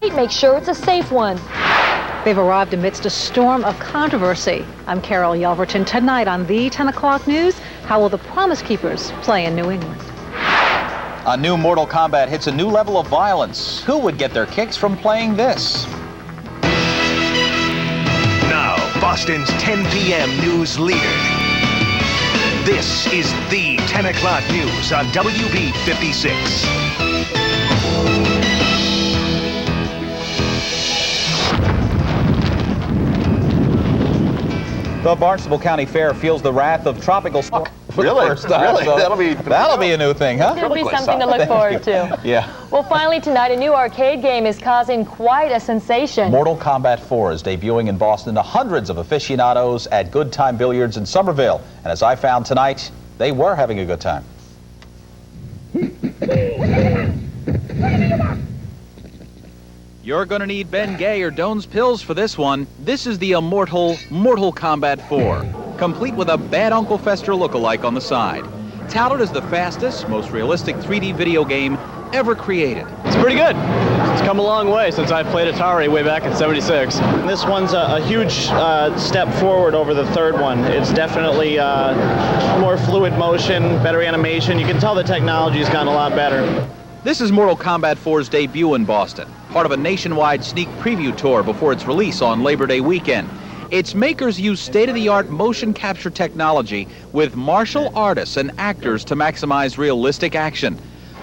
Make sure it's a safe one. They've arrived amidst a storm of controversy. I'm Carol Yelverton. Tonight on the 10 o'clock news, how will the Promise Keepers play in New England? A new Mortal Kombat hits a new level of violence. Who would get their kicks from playing this? Now, Boston's 10 p.m. news leader. This is the 10 o'clock news on WB 56. The Barnstable County Fair feels the wrath of tropical smoke. Really? Really? So That'll be a new thing, huh? It'll be something to look forward to. Yeah. Well, finally tonight, a new arcade game is causing quite a sensation. Mortal Kombat 4 is debuting in Boston to hundreds of aficionados at Good Time Billiards in Somerville. And as I found tonight, they were having a good time. You're gonna need Ben Gay or Doan's pills for this one. This is the immortal Mortal Kombat 4, complete with a Bad Uncle Fester lookalike on the side. Touted as the fastest, most realistic 3D video game ever created. It's pretty good. It's come a long way since I played Atari way back in '76. This one's a huge step forward over the third one. It's definitely more fluid motion, better animation. You can tell the technology's gone a lot better. This is Mortal Kombat 4's debut in Boston, part of a nationwide sneak preview tour before its release on Labor Day weekend. Its makers use state-of-the-art motion capture technology with martial artists and actors to maximize realistic action.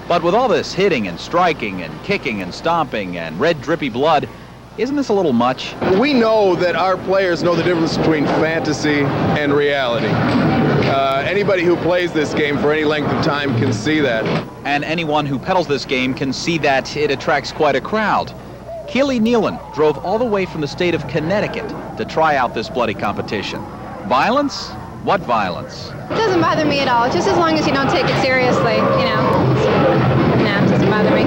But with all this hitting and striking and kicking and stomping and red drippy blood, isn't this a little much? We know that our players know the difference between fantasy and reality. Anybody who plays this game for any length of time can see that. And anyone who peddles this game can see that it attracts quite a crowd. Keely Nealon drove all the way from the state of Connecticut to try out this bloody competition. Violence? What violence? It doesn't bother me at all, just as long as you don't take it seriously, you know. No, it doesn't bother me.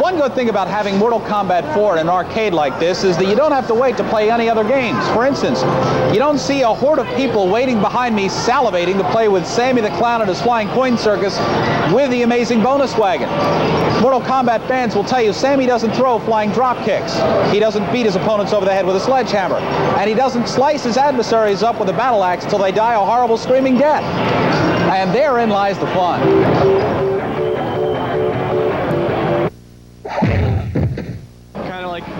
One good thing about having Mortal Kombat 4 in an arcade like this is that you don't have to wait to play any other games. For instance, you don't see a horde of people waiting behind me salivating to play with Sammy the Clown at his flying coin circus with the amazing bonus wagon. Mortal Kombat fans will tell you Sammy doesn't throw flying drop kicks. He doesn't beat his opponents over the head with a sledgehammer. And he doesn't slice his adversaries up with a battle axe till they die a horrible screaming death. And therein lies the fun.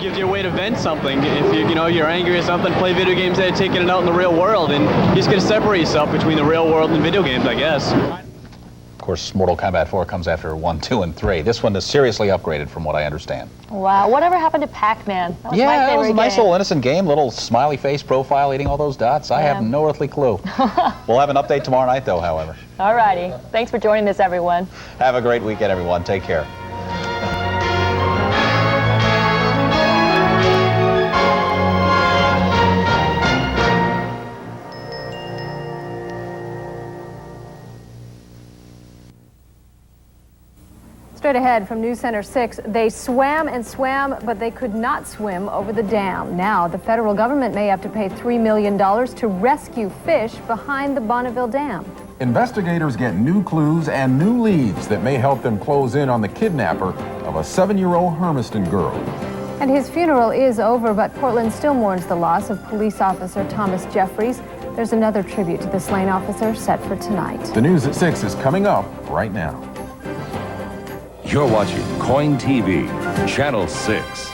Gives you a way to vent something. If you're angry or something, play video games instead of taking it out in the real world, and you just got to separate yourself between the real world and video games, I guess. Of course, Mortal Kombat 4 comes after 1, 2, and 3. This one is seriously upgraded from what I understand. Wow, whatever happened to Pac-Man? That was my favorite it was a nice game. little innocent game, little smiley face profile eating all those dots. I have no earthly clue. We'll have an update tomorrow night, though, however. All righty. Thanks for joining us, everyone. Have a great weekend, everyone. Take care. Straight ahead from News Center 6, they swam and swam, but they could not swim over the dam. Now, the federal government may have to pay $3 million to rescue fish behind the Bonneville Dam. Investigators get new clues and new leads that may help them close in on the kidnapper of a 7-year-old Hermiston girl. And his funeral is over, but Portland still mourns the loss of police officer Thomas Jeffries. There's another tribute to the slain officer set for tonight. The news at 6 is coming up right now. You're watching Coin TV, Channel 6.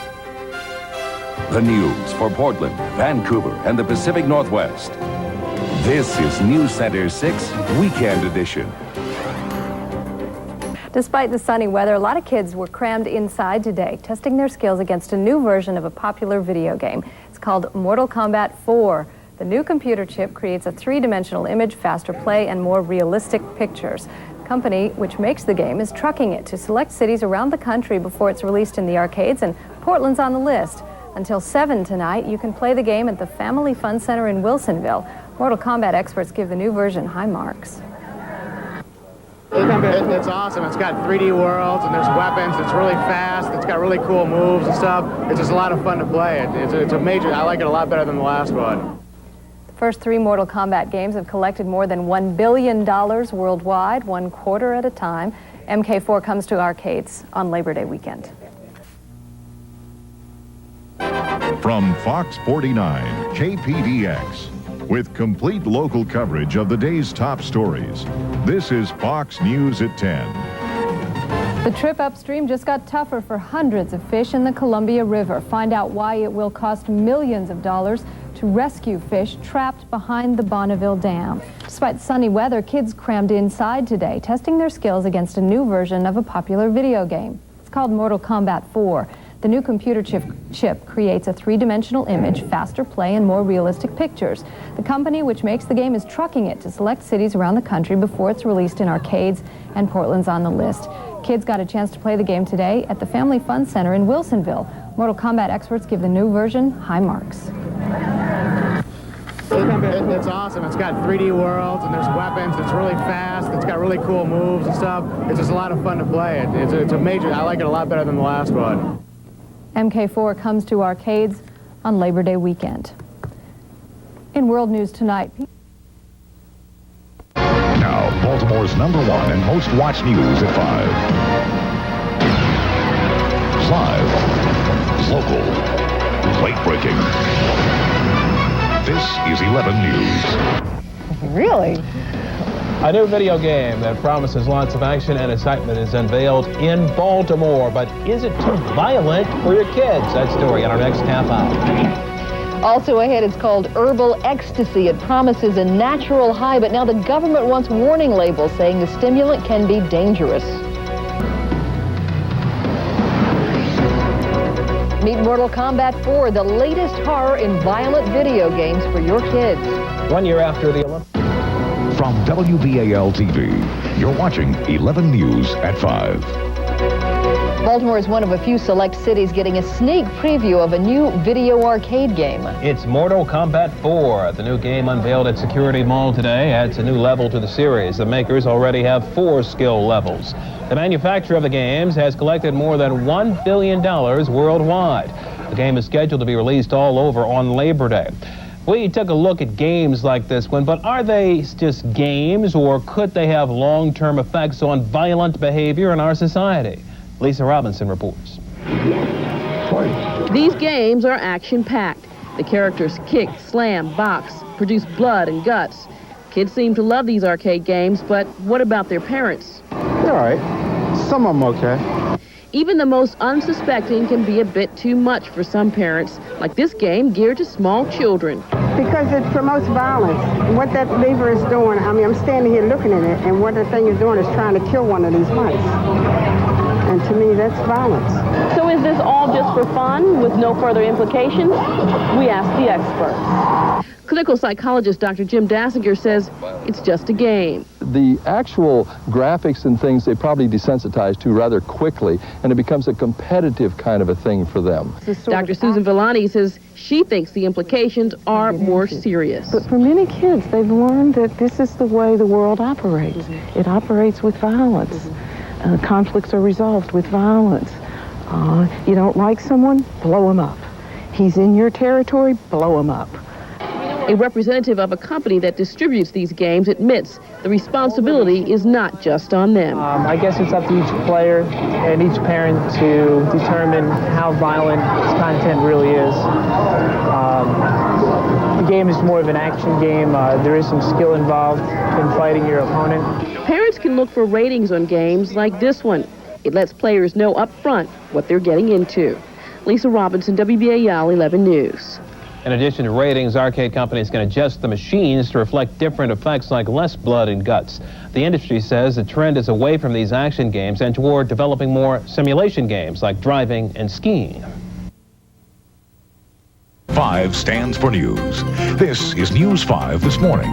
The news for Portland, Vancouver, and the Pacific Northwest. This is News Center 6 Weekend Edition. Despite the sunny weather, a lot of kids were crammed inside today, testing their skills against a new version of a popular video game. It's called Mortal Kombat 4. The new computer chip creates a three-dimensional image, faster play, and more realistic pictures. The company which makes the game is trucking it to select cities around the country before it's released in the arcades, and Portland's on the list. Until 7 tonight, you can play the game at the Family Fun Center in Wilsonville. Mortal Kombat experts give the new version high marks. It's awesome. It's got 3D worlds and there's weapons. It's really fast. It's got really cool moves and stuff. It's just a lot of fun to play. It's a major. I like it a lot better than the last one. The first 3 Mortal Kombat games have collected more than $1 billion worldwide, 1 quarter at a time. MK4 comes to arcades on Labor Day weekend. From Fox 49, KPDX. With complete local coverage of the day's top stories, this is Fox News at 10. The trip upstream just got tougher for hundreds of fish in the Columbia River. Find out why it will cost millions of dollars to rescue fish trapped behind the Bonneville Dam. Despite sunny weather, kids crammed inside today, testing their skills against a new version of a popular video game. It's called Mortal Kombat 4. The new computer chip creates a three-dimensional image, faster play, and more realistic pictures. The company which makes the game is trucking it to select cities around the country before it's released in arcades, and Portland's on the list. Kids got a chance to play the game today at the Family Fun Center in Wilsonville. Mortal Kombat experts give the new version high marks. It's awesome. It's got 3D worlds and there's weapons. It's really fast. It's got really cool moves and stuff. It's just a lot of fun to play. It's a major. I like it a lot better than the last one. MK4 comes to arcades on Labor Day weekend. In world news tonight. Now, Baltimore's #1 and most watched news at 5. Live, local, late-breaking. This is 11 News. Really? A new video game that promises lots of action and excitement is unveiled in Baltimore. But is it too violent for your kids? That story in our next half hour. Also ahead, it's called Herbal Ecstasy. It promises a natural high, but now the government wants warning labels saying the stimulant can be dangerous. Meet Mortal Kombat 4, the latest horror in violent video games for your kids. 1 year after the Olympics. From WBAL TV, you're watching 11 News at 5. Baltimore is one of a few select cities getting a sneak preview of a new video arcade game. It's Mortal Kombat 4. The new game unveiled at Security Mall today adds a new level to the series. The makers already have 4 skill levels. The manufacturer of the games has collected more than $1 billion worldwide. The game is scheduled to be released all over on Labor Day. We took a look at games like this one, but are they just games, or could they have long-term effects on violent behavior in our society? Lisa Robinson reports. These games are action-packed. The characters kick, slam, box, produce blood and guts. Kids seem to love these arcade games, but what about their parents? They're all right. Some of them okay. Even the most unsuspecting can be a bit too much for some parents, like this game geared to small children. Because it promotes violence. What that lever is doing, I mean, I'm standing here looking at it, and what the thing is doing is trying to kill one of these mice. And to me, that's violence. So is this all just for fun, with no further implications? We asked the experts. Clinical psychologist Dr. Jim Dassinger says it's just a game. The actual graphics and things they probably desensitize to rather quickly, and it becomes a competitive kind of a thing for them. Dr. Susan Villani says she thinks the implications are more serious. But for many kids, they've learned that this is the way the world operates. It operates with violence. Conflicts are resolved with violence. You don't like someone? Blow him up. He's in your territory? Blow him up. A representative of a company that distributes these games admits the responsibility is not just on them. I guess it's up to each player and each parent to determine how violent its content really is. The game is more of an action game. There is some skill involved in fighting your opponent. Parents can look for ratings on games like this one. It lets players know up front what they're getting into. Lisa Robinson, WBAL 11 News. In addition to ratings, arcade companies can adjust the machines to reflect different effects like less blood and guts. The industry says the trend is away from these action games and toward developing more simulation games like driving and skiing. 5 stands for news. This is News 5 this morning.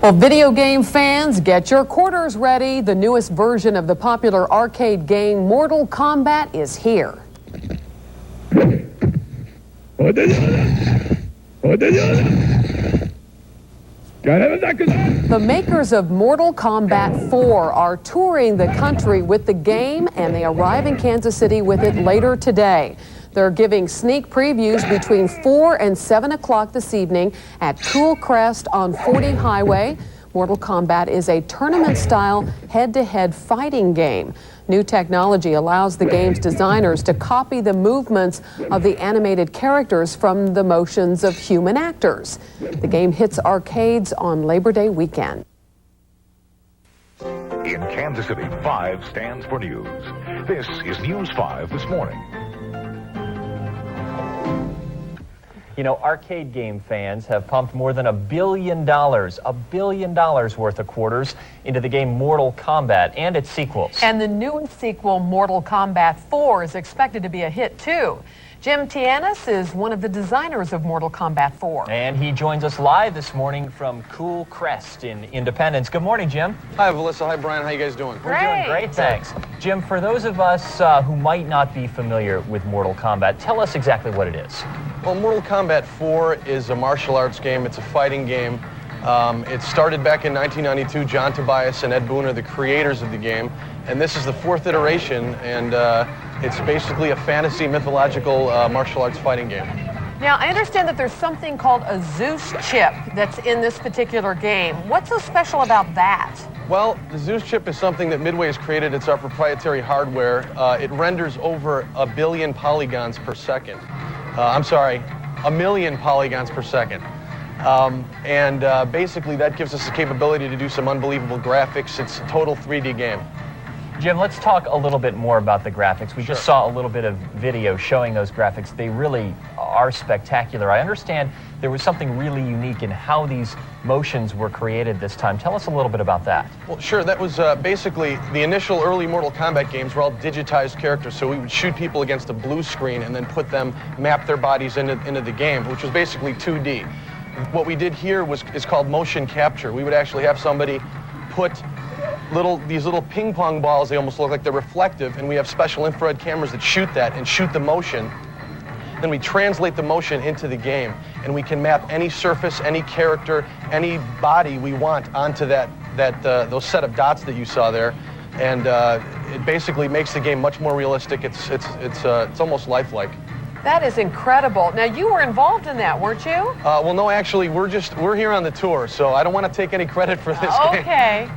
Well, video game fans, get your quarters ready. The newest version of the popular arcade game Mortal Kombat is here. The makers of Mortal Kombat 4 are touring the country with the game, and they arrive in Kansas City with it later today. They're giving sneak previews between 4 and 7 o'clock this evening at Cool Crest on 40 Highway. Mortal Kombat is a tournament-style head-to-head fighting game. New technology allows the game's designers to copy the movements of the animated characters from the motions of human actors. The game hits arcades on Labor Day weekend. In Kansas City, 5 stands for news. This is News 5 this morning. You know, arcade game fans have pumped more than $1 billion worth of quarters into the game Mortal Kombat and its sequels. And the newest sequel, Mortal Kombat 4, is expected to be a hit, too. Jim Tianis is one of the designers of Mortal Kombat 4. And he joins us live this morning from Cool Crest in Independence. Good morning, Jim. Hi, Melissa. Hi, Brian. How you guys doing? We're doing great, thanks. Jim, for those of us who might not be familiar with Mortal Kombat, tell us exactly what it is. Well, Mortal Kombat 4 is a martial arts game. It's a fighting game. It started back in 1992. John Tobias and Ed Boon are the creators of the game. And this is the 4th iteration, and it's basically a fantasy, mythological martial arts fighting game. Now, I understand that there's something called a Zeus chip that's in this particular game. What's so special about that? Well, the Zeus chip is something that Midway has created. It's our proprietary hardware. It renders over 1 billion polygons per second. I'm sorry, 1 million polygons per second. Basically that gives us the capability to do some unbelievable graphics. It's a total 3D game. Jim, let's talk a little bit more about the graphics. We just saw a little bit of video showing those graphics. They really are spectacular. I understand there was something really unique in how these motions were created this time. Tell us a little bit about that. Well, sure. That was basically the initial early Mortal Kombat games were all digitized characters. So we would shoot people against a blue screen and then map their bodies into the game, which was basically 2D. What we did here is called motion capture. We would actually have somebody put these little ping pong balls. They almost look like they're reflective, and we have special infrared cameras that shoot that and shoot the motion. Then we translate the motion into the game, and we can map any surface, any character, any body we want onto those set of dots that you saw there, and it basically makes the game much more realistic. It's almost lifelike. That is incredible. Now, you were involved in that, weren't you? Well, no, actually, we're here on the tour, so I don't want to take any credit for this game.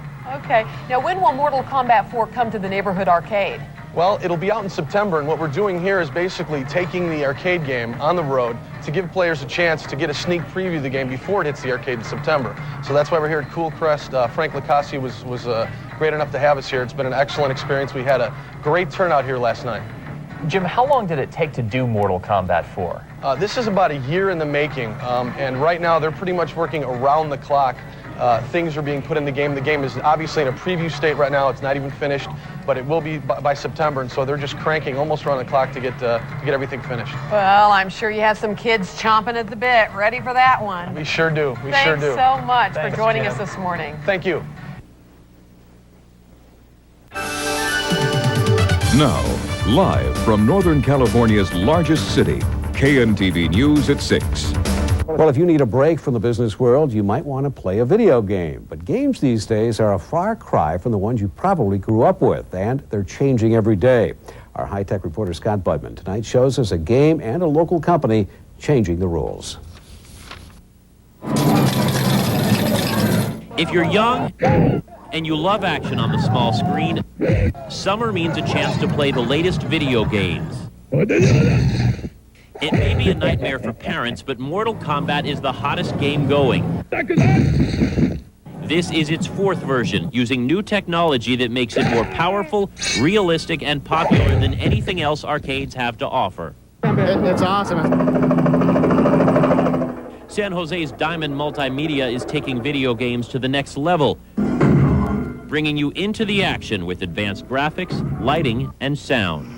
Okay. Now, when will Mortal Kombat 4 come to the neighborhood arcade? Well, it'll be out in September, and what we're doing here is basically taking the arcade game on the road to give players a chance to get a sneak preview of the game before it hits the arcade in September. So that's why we're here at Cool Crest. Frank Licassi was great enough to have us here. It's been an excellent experience. We had a great turnout here last night. Jim, how long did it take to do Mortal Kombat 4? This is about a year in the making, and right now they're pretty much working around the clock. Things are being put in the game. The game is obviously in a preview state right now. It's not even finished, but it will be by September, and so they're just cranking almost around the clock to get everything finished. Well, I'm sure you have some kids chomping at the bit, ready for that one. We sure do. Thanks so much for joining us this morning. Thank you. Now, live from Northern California's largest city, KNTV News at 6. Well, if you need a break from the business world, you might want to play a video game. But games these days are a far cry from the ones you probably grew up with, and they're changing every day. Our high-tech reporter Scott Budman tonight shows us a game and a local company changing the rules. If you're young and you love action on the small screen, summer means a chance to play the latest video games. It may be a nightmare for parents, but Mortal Kombat is the hottest game going. This is its 4th version, using new technology that makes it more powerful, realistic, and popular than anything else arcades have to offer. It's awesome. San Jose's Diamond Multimedia is taking video games to the next level, bringing you into the action with advanced graphics, lighting, and sound.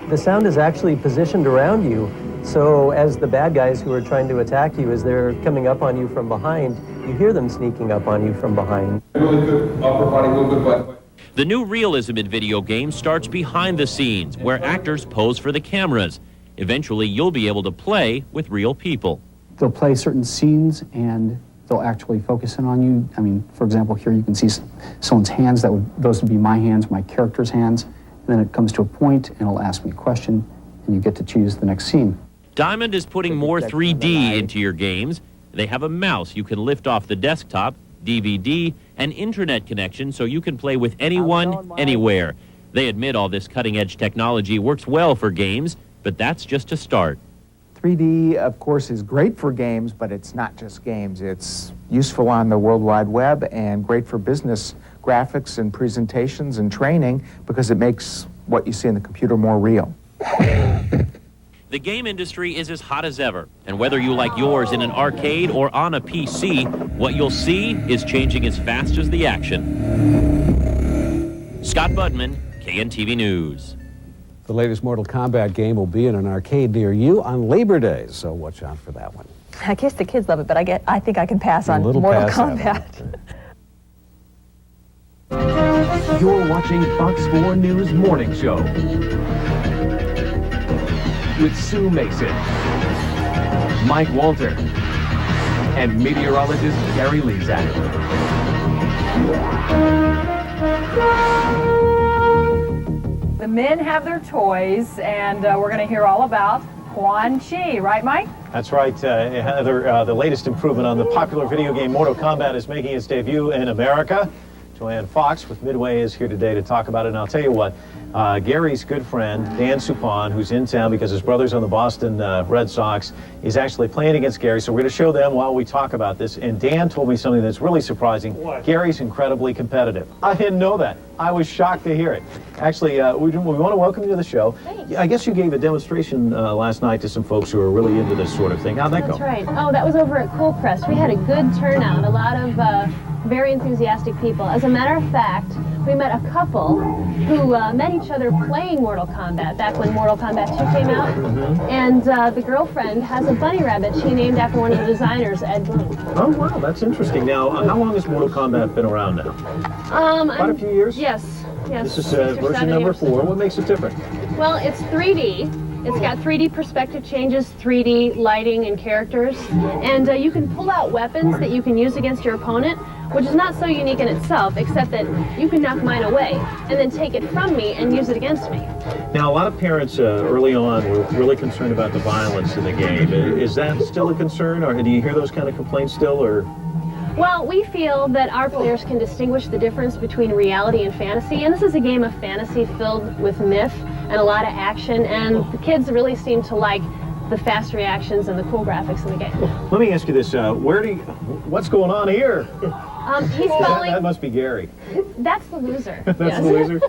The sound is actually positioned around you, so as the bad guys who are trying to attack you, as they're coming up on you from behind, you hear them sneaking up on you from behind. Really good upper body movement. The new realism in video games starts behind the scenes, where actors pose for the cameras. Eventually, you'll be able to play with real people. They'll play certain scenes and they'll actually focus in on you. I mean, for example, here you can see someone's hands. Those would be my hands, my character's hands. And then it comes to a point and it'll ask me a question and you get to choose the next scene. Diamond is putting more 3D into your games. They have a mouse you can lift off the desktop, DVD, and internet connection so you can play with anyone, anywhere. They admit all this cutting-edge technology works well for games, but that's just a start. 3D, of course, is great for games, but it's not just games. It's useful on the World Wide Web and great for business graphics and presentations and training because it makes what you see in the computer more real. The game industry is as hot as ever, and whether you like yours in an arcade or on a PC, what you'll see is changing as fast as the action. Scott Budman, KNTV News. The latest Mortal Kombat game will be in an arcade near you on Labor Day, so watch out for that one. I guess the kids love it, but I think I can pass on Mortal Kombat. You're watching Fox 4 News Morning Show with Sue Mason, Mike Walter, and meteorologist Gary Lezak. The men have their toys, and we're going to hear all about Quan Chi, right, Mike? That's right, Heather. The latest improvement on the popular video game Mortal Kombat is making its debut in America. Joanne Fox with Midway is here today to talk about it, and I'll tell you what, Gary's good friend, Dan Suppan, who's in town because his brother's on the Boston Red Sox, is actually playing against Gary, so we're going to show them while we talk about this. And Dan told me something that's really surprising. What? Gary's incredibly competitive. I didn't know that. I was shocked to hear it. Actually, we want to welcome you to the show. Thanks. I guess you gave a demonstration last night to some folks who are really into this sort of thing. How'd that go? That's right. Oh, that was over at Cool Press. We had a good turnout, a lot of very enthusiastic people. As a matter of fact, we met a couple who met each other playing Mortal Kombat back when Mortal Kombat 2 came out. And the girlfriend has a bunny rabbit she named after one of the designers, Ed Boon. Oh, wow, that's interesting. Now, how long has Mortal Kombat been around now? Quite a few years? Yes. This is version number 4. What makes it different? Well, it's 3D. It's got 3D perspective changes, 3D lighting and characters. And you can pull out weapons that you can use against your opponent, which is not so unique in itself, except that you can knock mine away and then take it from me and use it against me. Now, a lot of parents early on were really concerned about the violence in the game. Is that still a concern, or do you hear those kind of complaints still, or? Well, we feel that our players can distinguish the difference between reality and fantasy, and this is a game of fantasy filled with myth and a lot of action, and the kids really seem to like the fast reactions and the cool graphics in the game. Let me ask you this, what's going on here? He's falling. That must be Gary. That's the loser. That's yes. the loser?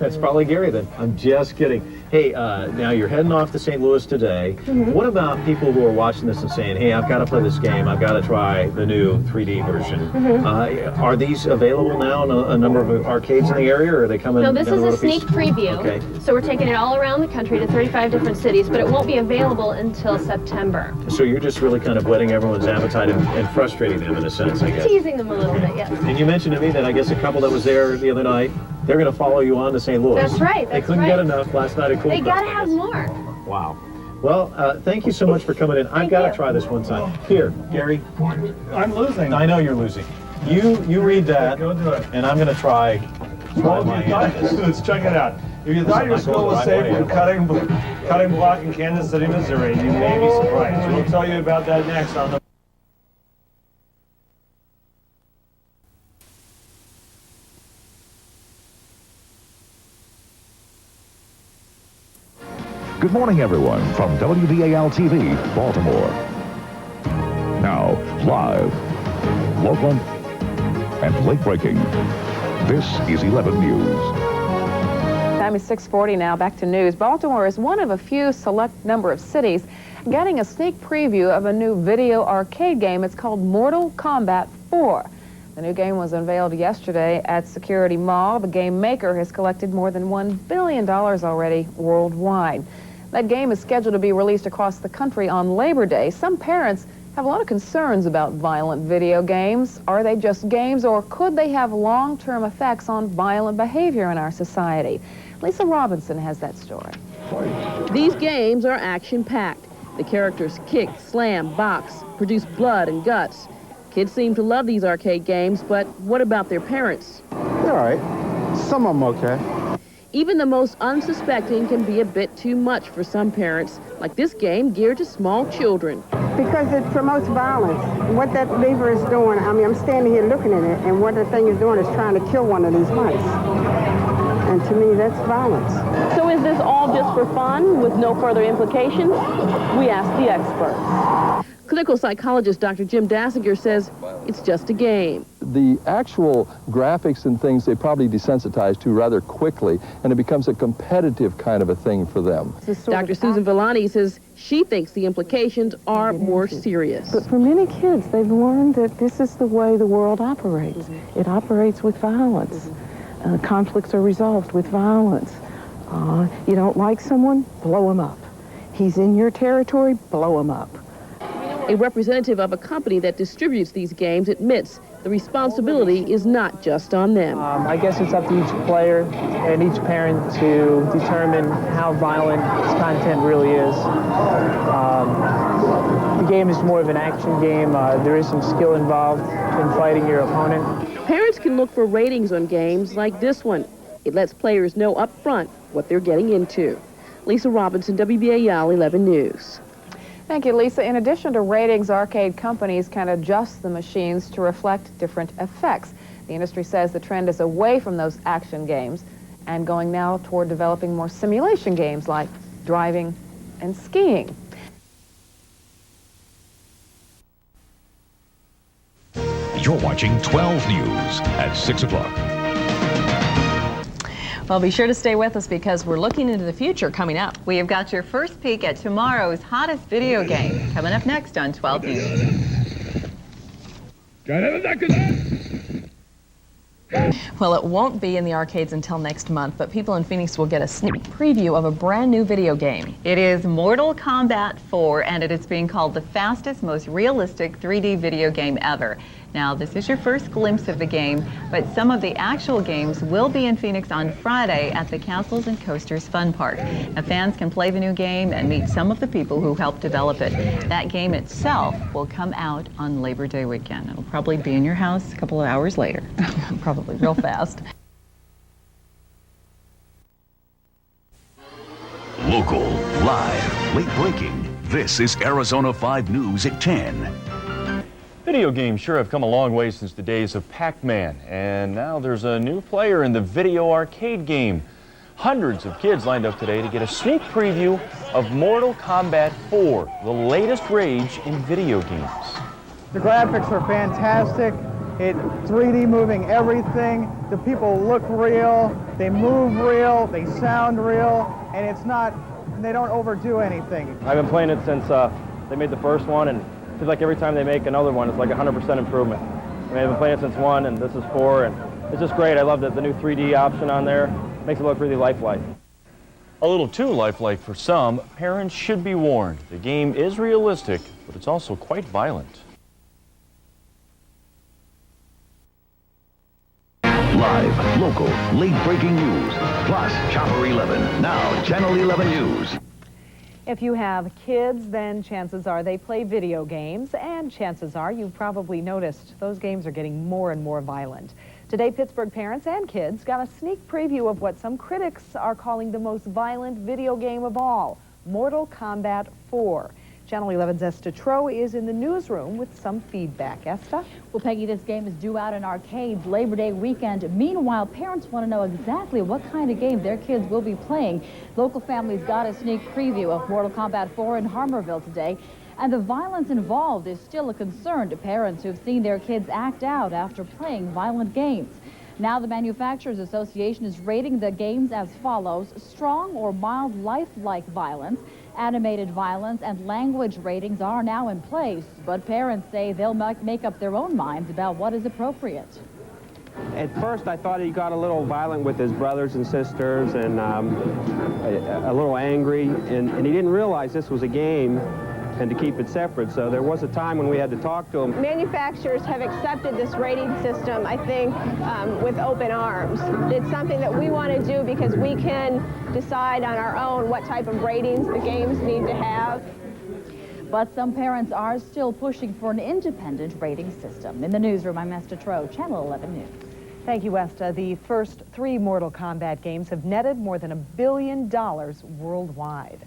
That's probably Gary then. I'm just kidding. Hey, now you're heading off to St. Louis today. What about people who are watching this and saying, hey, I've got to play this game, I've got to try the new 3D version? Are these available now in a number of arcades in the area, or are they coming? No, this is a sneak preview. Okay. So we're taking it all around the country to 35 different cities, but it won't be available until September. So you're just really kind of whetting everyone's appetite and frustrating them in a sense, I guess. Teasing them a little bit, yes. And you mentioned to me that I guess a couple that was there the other night, they're going to follow you on to St. Louis. That's right. They couldn't get enough last night at Cool They Press, got to have more. Wow. Well, thank you so much for coming in. I've got to try this one time. Here, Gary. I'm losing. I know you're losing. You read that, and I'm going to try my hand at this. Let's check it out. If you thought your skill was safe from cutting block in Kansas City, Missouri, you may be surprised. We'll tell you about that next on the Good morning, everyone, from WBAL-TV, Baltimore. Now, live, local, and late-breaking, this is 11 News. Time is 6:40 now. Back to news. Baltimore is one of a few select number of cities getting a sneak preview of a new video arcade game. It's called Mortal Kombat 4. The new game was unveiled yesterday at Security Mall. The game maker has collected more than $1 billion already worldwide. That game is scheduled to be released across the country on Labor Day. Some parents have a lot of concerns about violent video games. Are they just games, or could they have long-term effects on violent behavior in our society? Lisa Robinson has that story. These games are action-packed. The characters kick, slam, box, produce blood and guts. Kids seem to love these arcade games, but what about their parents? They're all right. Some of them okay. Even the most unsuspecting can be a bit too much for some parents, like this game geared to small children. Because it promotes violence. What that lever is doing, I mean, I'm standing here looking at it, and what the thing is doing is trying to kill one of these mice. And to me, that's violence. So is this all just for fun, with no further implications? We asked the experts. Clinical psychologist Dr. Jim Dassinger says it's just a game. The actual graphics and things they probably desensitize to rather quickly, and it becomes a competitive kind of a thing for them. Dr. Susan Villani says she thinks the implications are more serious. But for many kids, they've learned that this is the way the world operates. It operates with violence. Conflicts are resolved with violence. You don't like someone? Blow him up. He's in your territory? Blow him up. A representative of a company that distributes these games admits the responsibility is not just on them. I guess it's up to each player and each parent to determine how violent this content really is. The game is more of an action game. There is some skill involved in fighting your opponent. Parents can look for ratings on games like this one. It lets players know up front what they're getting into. Lisa Robinson, WBAL 11 News. Thank you, Lisa. In addition to ratings, arcade companies can adjust the machines to reflect different effects. The industry says the trend is away from those action games and going now toward developing more simulation games like driving and skiing. You're watching 12 News at 6 o'clock. Well, be sure to stay with us because we're looking into the future coming up. We have got your first peek at tomorrow's hottest video game coming up next on 12 News. Well, it won't be in the arcades until next month, but people in Phoenix will get a sneak preview of a brand new video game. It is Mortal Kombat 4, and it is being called the fastest, most realistic 3D video game ever. Now, this is your first glimpse of the game, but some of the actual games will be in Phoenix on Friday at the Castles and Coasters Fun Park. Now, fans can play the new game and meet some of the people who helped develop it. That game itself will come out on Labor Day weekend. It'll probably be in your house a couple of hours later. Probably real fast. Local, live, late breaking. This is Arizona 5 News at 10. Video games sure have come a long way since the days of Pac-Man, and now there's a new player in the video arcade game. Hundreds of kids lined up today to get a sneak preview of Mortal Kombat 4, the latest rage in video games. The graphics are fantastic. It's 3D moving everything. The people look real, they move real, they sound real, and they don't overdo anything. I've been playing it since they made the first one, and it feels like every time they make another one, it's like 100% improvement. I mean, I've been playing it since 1, and this is 4, and it's just great. I love the new 3D option on there. Makes it look really lifelike. A little too lifelike for some, parents should be warned. The game is realistic, but it's also quite violent. Live, local, late-breaking news, plus Chopper 11. Now, Channel 11 News. If you have kids, then chances are they play video games, and chances are you've probably noticed those games are getting more and more violent. Today, Pittsburgh parents and kids got a sneak preview of what some critics are calling the most violent video game of all, Mortal Kombat 4. Channel 11's Esta Tro is in the newsroom with some feedback. Esta? Well, Peggy, this game is due out in arcades Labor Day weekend. Meanwhile, parents want to know exactly what kind of game their kids will be playing. Local families got a sneak preview of Mortal Kombat 4 in Harmerville today. And the violence involved is still a concern to parents who've seen their kids act out after playing violent games. Now the Manufacturers Association is rating the games as follows: strong or mild lifelike violence, animated violence, and language ratings are now in place, but parents say they'll make up their own minds about what is appropriate. At first I thought he got a little violent with his brothers and sisters and a little angry, and he didn't realize this was a game and to keep it separate, so there was a time when we had to talk to him. Manufacturers have accepted this rating system, I think, with open arms. It's something that we want to do because we can decide on our own what type of ratings the games need to have. But some parents are still pushing for an independent rating system. In the newsroom, I'm Esta Tro, Channel 11 News. Thank you, Westa. The first 3 Mortal Kombat games have netted more than $1 billion worldwide.